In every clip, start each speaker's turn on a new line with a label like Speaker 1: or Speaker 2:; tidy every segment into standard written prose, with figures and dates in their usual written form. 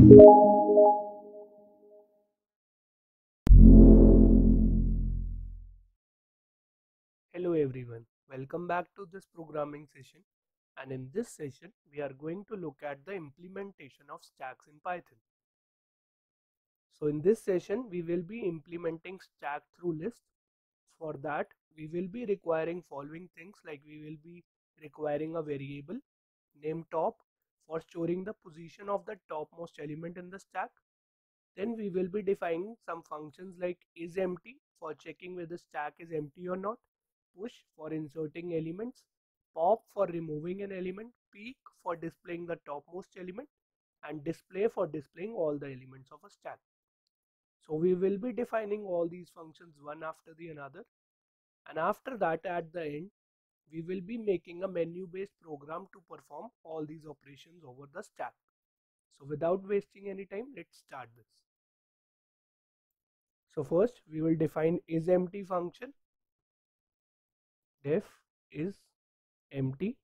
Speaker 1: Hello everyone, welcome back to this programming session, and in this session we are going to look at the implementation of stacks in Python. So in this session we will be implementing stack through list. For that we will be requiring following things, like we will be requiring a variable named top for storing the position of the topmost element in the stack. Then we will be defining some functions like isEmpty for checking whether the stack is empty or not, push for inserting elements, pop for removing an element, peek for displaying the topmost element, and display for displaying all the elements of a stack. So we will be defining all these functions one after the another, and after that at the end we will be making a menu based program to perform all these operations over the stack. So without wasting any time, let's start this. So first we will define isEmpty function. Def is empty,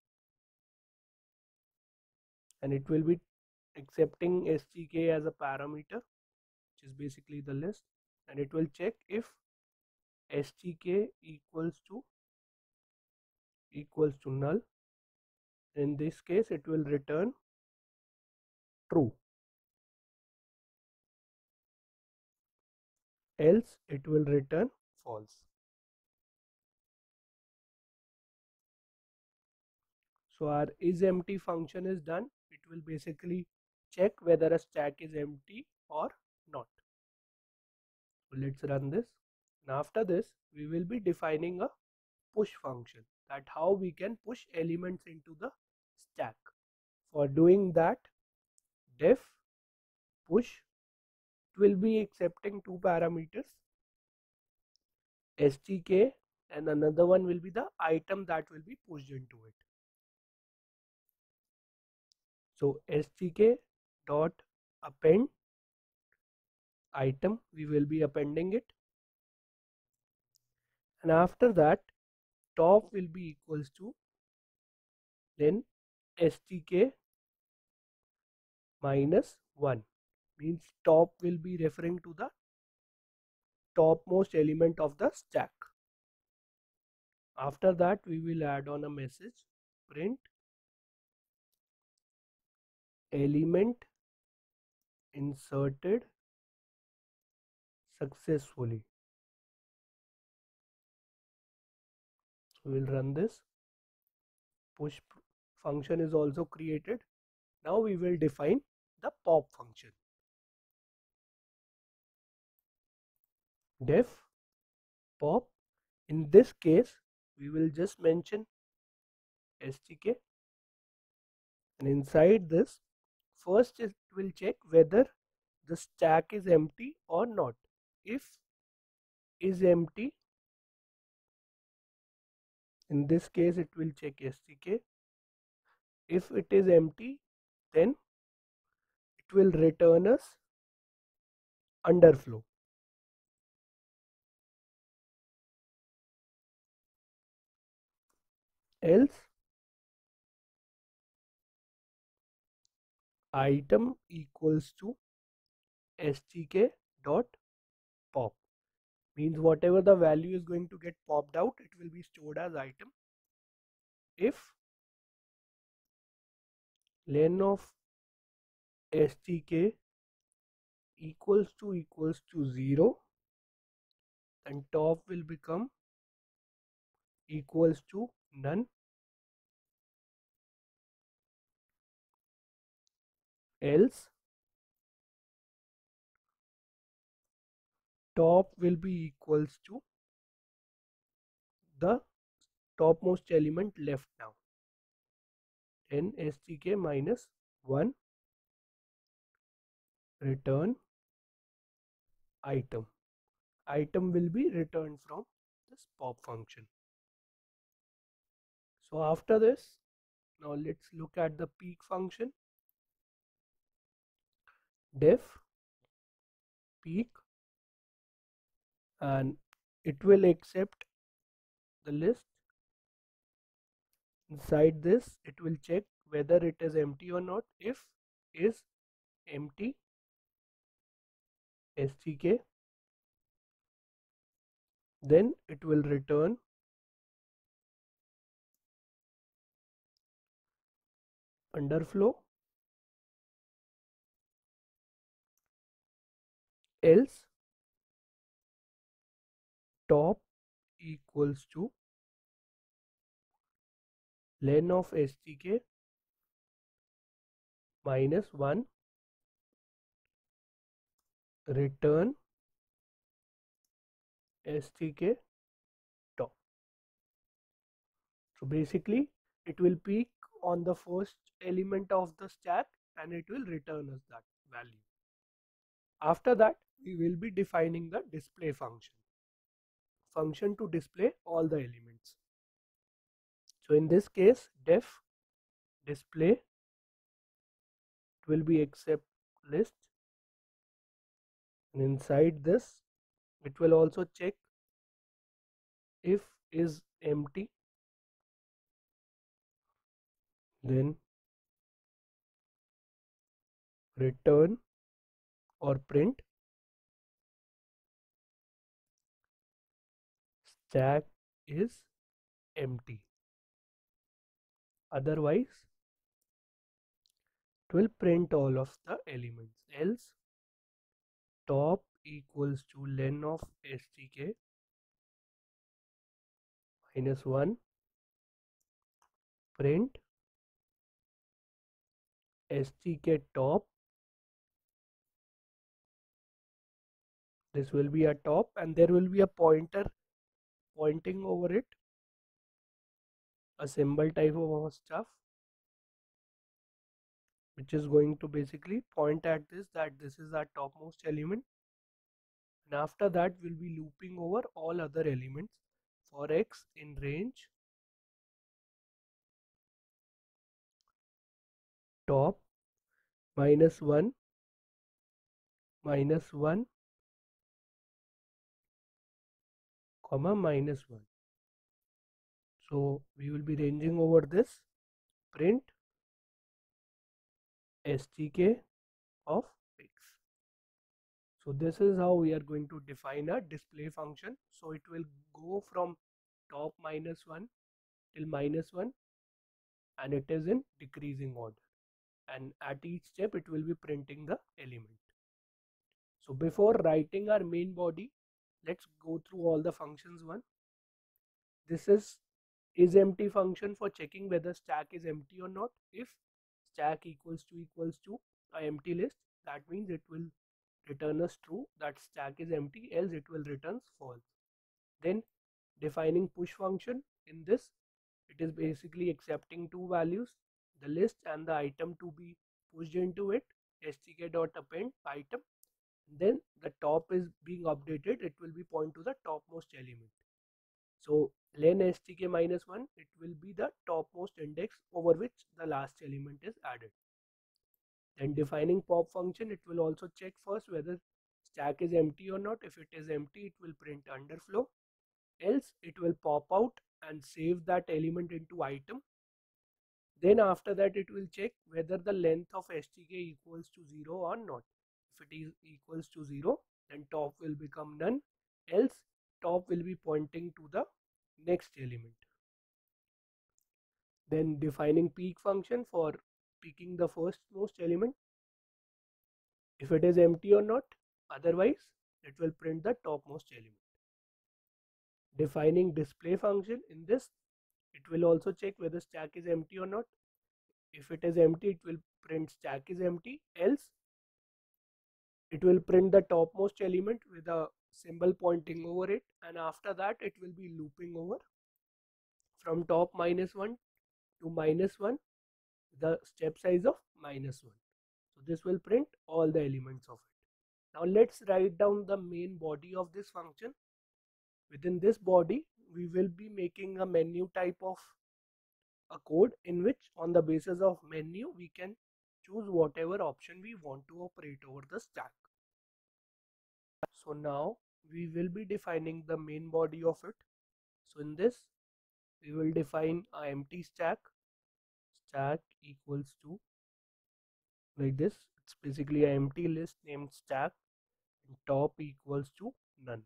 Speaker 1: and it will be accepting stk as a parameter, which is basically the list, and it will check if stk equals to null. In this case it will return true, else it will return false. So our isEmpty function is done. It will basically check whether a stack is empty or not. So let's run this, and after this we will be defining a push function, that how we can push elements into the stack. For doing that, def push, it will be accepting two parameters, stk, and another one will be the item that will be pushed into it. So stk dot append item, we will be appending it, and after that top will be equals to then stk minus 1, means top will be referring to the topmost element of the stack. After that we will add on a message, print element inserted successfully. So we'll run this. Push function is also created. Now we will define the pop function. Def pop, in this case we will just mention stk, and inside this first it will check whether the stack is empty or not. If is empty, in this case it will check stk. If it is empty, then it will return us underflow. Else item equals to stk dot pop, means whatever the value is going to get popped out, it will be stored as item. If len of stk equals to 0, then top will become equals to none. Else top will be equals to the topmost element left now, then stk minus 1, return item. Item will be returned from this pop function. So after this, now let's look at the peek function. Def peek, and it will accept the list. Inside this it will check whether it is empty or not. If is empty, stk, then it will return underflow, else top equals to len of stk minus 1, return stk top. So basically it will peek on the first element of the stack and it will return us that value. After that we will be defining the display function to display all the elements. So in this case def display will be accept list, and inside this it will also check if is empty, then return or print stack is empty, otherwise it will print all of the elements, else top equals to len of stk minus 1, print stk top. This will be a top and there will be a pointer pointing over it, a symbol type of stuff which is going to basically point at this, that this is our topmost element, and after that we'll be looping over all other elements for x in range top minus 1 minus 1 comma minus 1. So we will be ranging over this, print stk of x. So this is how we are going to define a display function. So it will go from top minus 1 till minus 1 and it is in decreasing order, and at each step it will be printing the element. So before writing our main body, let's go through all the functions. One, this is empty function for checking whether stack is empty or not. If stack equals to a empty list, that means it will return us true that stack is empty, else it will return false. Then defining push function, in this it is basically accepting two values, the list and the item to be pushed into it, stk.append item. Then the top is being updated, it will be point to the topmost element. So len stk minus 1, it will be the topmost index over which the last element is added. Then defining pop function, it will also check first whether stack is empty or not. If it is empty, it will print underflow, else it will pop out and save that element into item. Then after that it will check whether the length of stk equals to 0 or not. If it is equals to 0, then top will become none, else top will be pointing to the next element. Then defining peek function for picking the first most element, if it is empty or not, otherwise it will print the topmost element. Defining display function, in this it will also check whether stack is empty or not. If it is empty, it will print stack is empty, else it will print the topmost element with a symbol pointing over it, and after that it will be looping over from top minus 1 to minus 1, the step size of minus 1. So this will print all the elements of it. Now let's write down the main body of this function. Within this body we will be making a menu type of a code in which on the basis of menu we can choose whatever option we want to operate over the stack. So now we will be defining the main body of it. So in this we will define a empty stack equals to, like this, it's basically an empty list named stack. and top equals to none.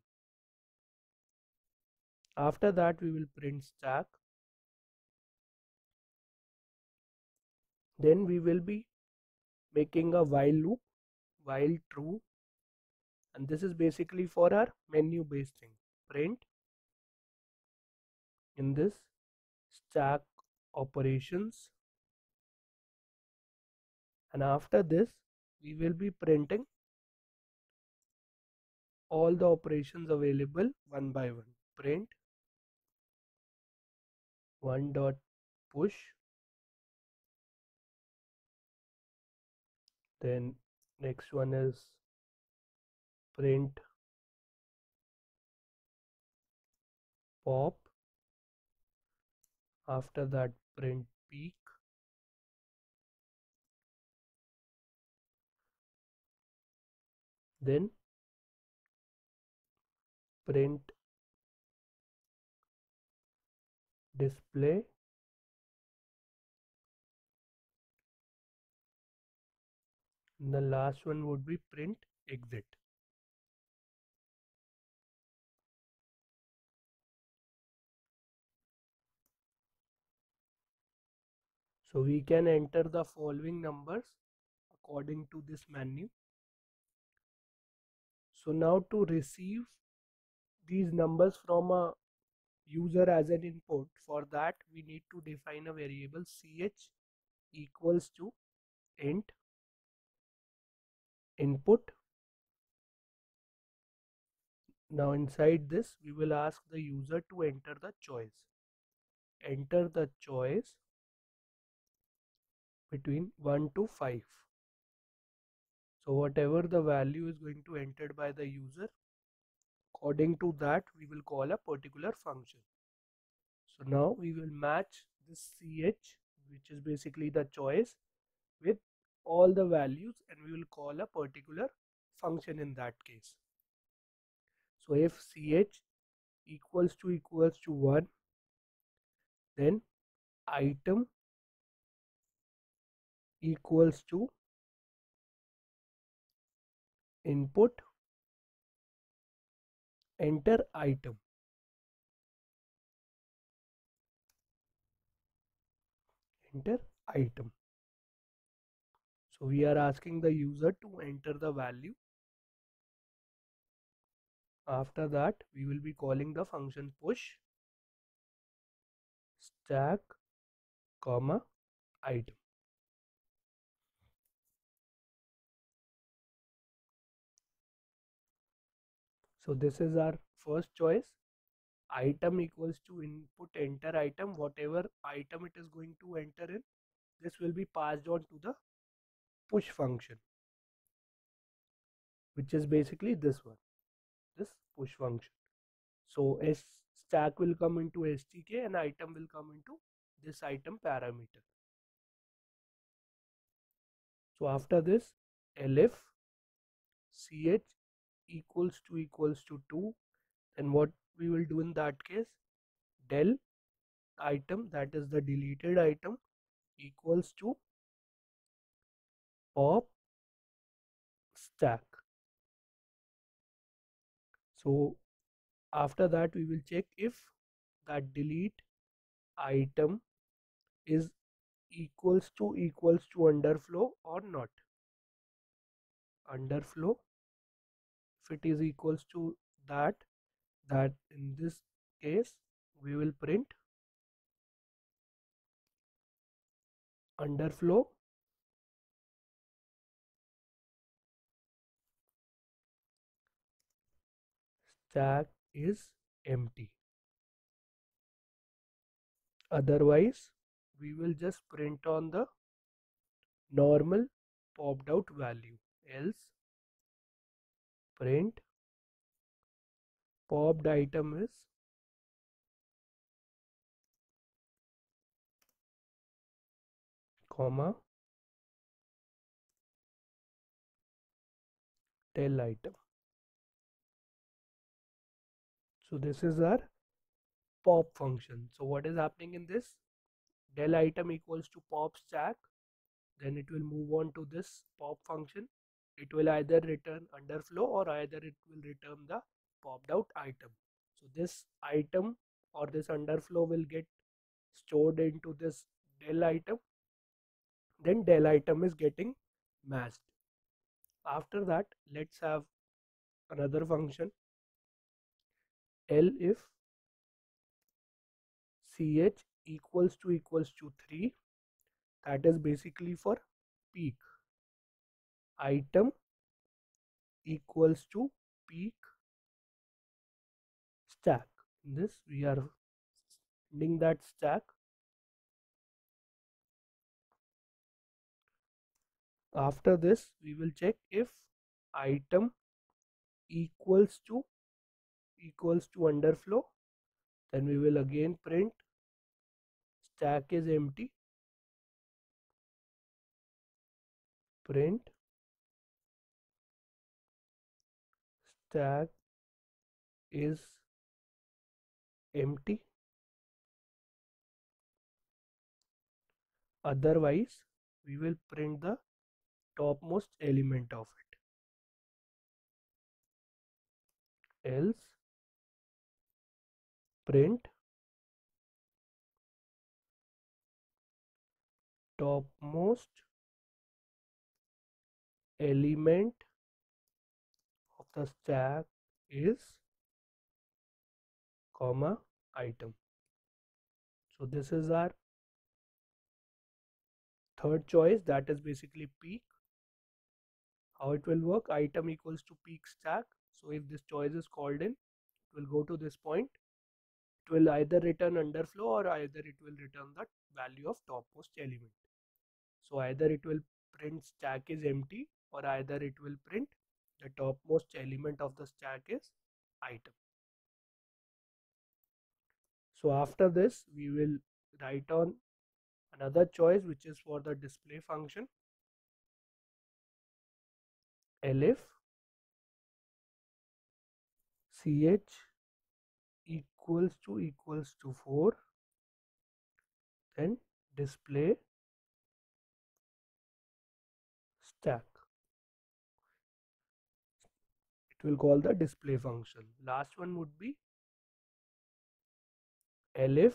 Speaker 1: After that we will print stack. Then we will be making a while loop, while true, and this is basically for our menu based thing. Print in this stack operations, and after this we will be printing all the operations available one by one. Print one dot push, then next one is print pop, after that print peak, then print display, and the last one would be print exit. So we can enter the following numbers according to this menu. So now to receive these numbers from a user as an input, for that we need to define a variable ch equals to int input. Now inside this we will ask the user to enter the choice. Enter the choice between 1 to 5. So whatever the value is going to entered by the user, according to that we will call a particular function. So now we will match this ch, which is basically the choice, with all the values, and we will call a particular function in that case. So if ch equals to 1, then item equals to input enter item. Enter item. So we are asking the user to enter the value. After that we will be calling the function push stack comma item. So this is our first choice. Item equals to input enter item. Whatever item it is going to enter in, this will be passed on to the push function, which is basically this one, this push function. So s stack will come into stk and item will come into this item parameter. So after this, elif ch equals to 2, then what we will do in that case, del item, that is the deleted item, equals to pop stack. So after that we will check if that delete item is equals to underflow or not. Underflow, if it is equals to that in this case we will print underflow stack is empty. Otherwise we will just print on the normal popped out value, else print popped item is comma del item. So this is our pop function. So what is happening in this, del item equals to pop stack, then it will move on to this pop function, it will either return underflow or either it will return the popped out item. So this item or this underflow will get stored into this del item, then del item is getting masked. After that, let's have another function elif ch equals to 3, that is basically for peak. Item equals to peak stack. In this we are sending that stack. After this we will check if item equals to underflow, then we will again print stack is empty, print stack is empty, otherwise we will print the topmost element of it. Else print topmost element of the stack is comma item. So this is our third choice, that is basically peak. How it will work, item equals to peak stack. So if this choice is called in, it will go to this point. It will either return underflow or either it will return the value of topmost element. So either it will print stack is empty or either it will print the topmost element of the stack is item. So after this we will write on another choice which is for the display function elif ch equals to 4, then display stack. It will call the display function. Last one would be elif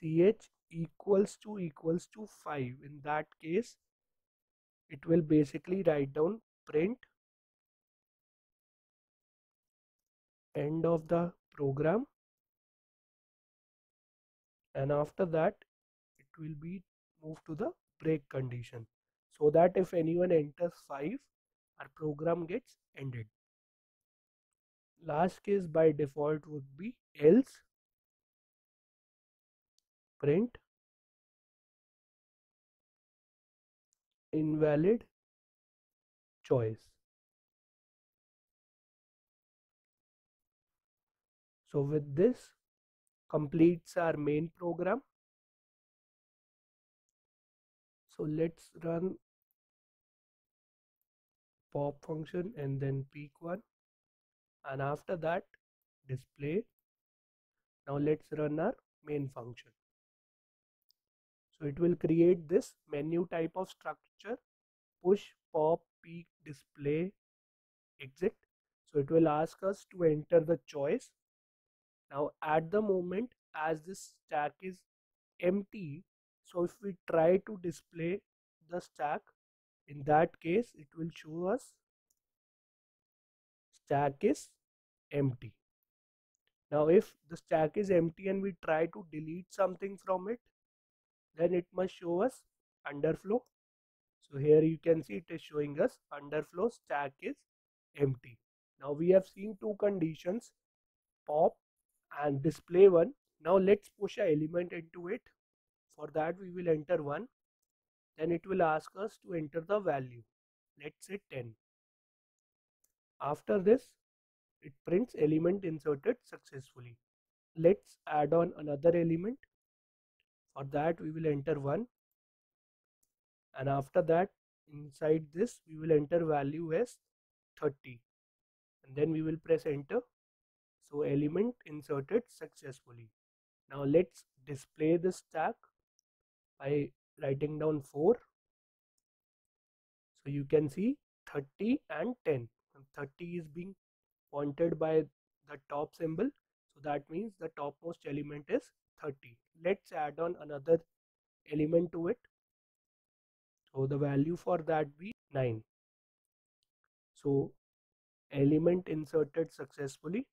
Speaker 1: ch equals to 5. In that case it will basically write down print end of the program, and after that it will be moved to the break condition, so that if anyone enters 5, our program gets ended. Last case by default would be else print invalid choice. So with this completes our main program. So let's run pop function and then peak one, and after that display. Now let's run our main function. So it will create this menu type of structure: push, pop, peak, display, exit. So it will ask us to enter the choice. Now at the moment, as this stack is empty, so if we try to display the stack, in that case it will show us stack is empty. Now if the stack is empty and we try to delete something from it, then it must show us underflow. So here you can see it is showing us underflow stack is empty. Now we have seen two conditions, pop and display one. Now let's push an element into it. For that we will enter 1. Then it will ask us to enter the value. Let's say 10. After this it prints element inserted successfully. Let's add on another element. For that we will enter 1, and after that inside this we will enter value as 30, and then we will press enter. So element inserted successfully. Now let's display the stack by writing down 4. So you can see 30 and 10. And 30 is being pointed by the top symbol. So that means the topmost element is 30. Let's add on another element to it. So the value for that be 9. So element inserted successfully.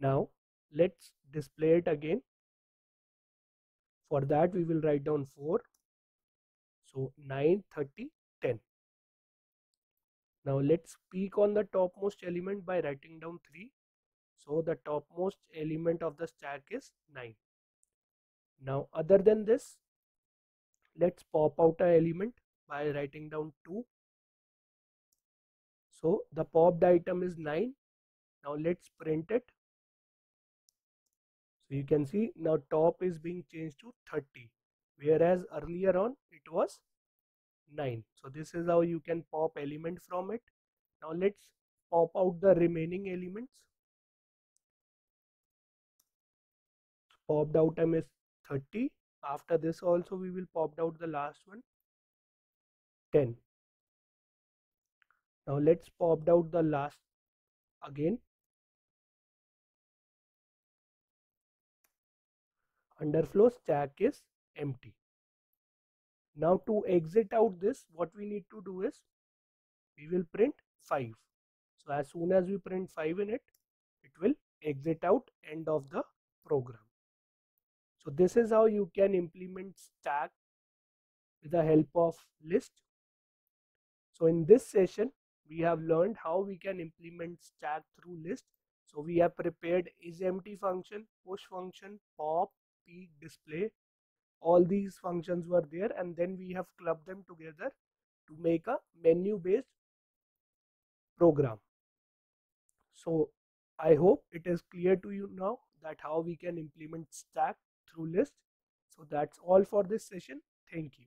Speaker 1: Now let's display it again. For that we will write down 4. So 9, 30, 10. Now let's speak on the topmost element by writing down 3. So the topmost element of the stack is 9. Now other than this, let's pop out an element by writing down 2. So the popped item is 9. Now let's print it. So you can see now top is being changed to 30, whereas earlier on it was 9. So this is how you can pop element from it. Now let's pop out the remaining elements. Popped item is 30. After this also we will pop out the last one, 10. Now let's pop out the last again. Underflow stack is empty. Now to exit out this, what we need to do is we will print 5. So as soon as we print 5 in it, it will exit out end of the program. So this is how you can implement stack with the help of list. So in this session, we have learned how we can implement stack through list. So we have prepared isEmpty function, push function, pop, peek, display. All these functions were there, and then we have clubbed them together to make a menu based program. So I hope it is clear to you now that how we can implement stack through list. So that's all for this session. Thank you.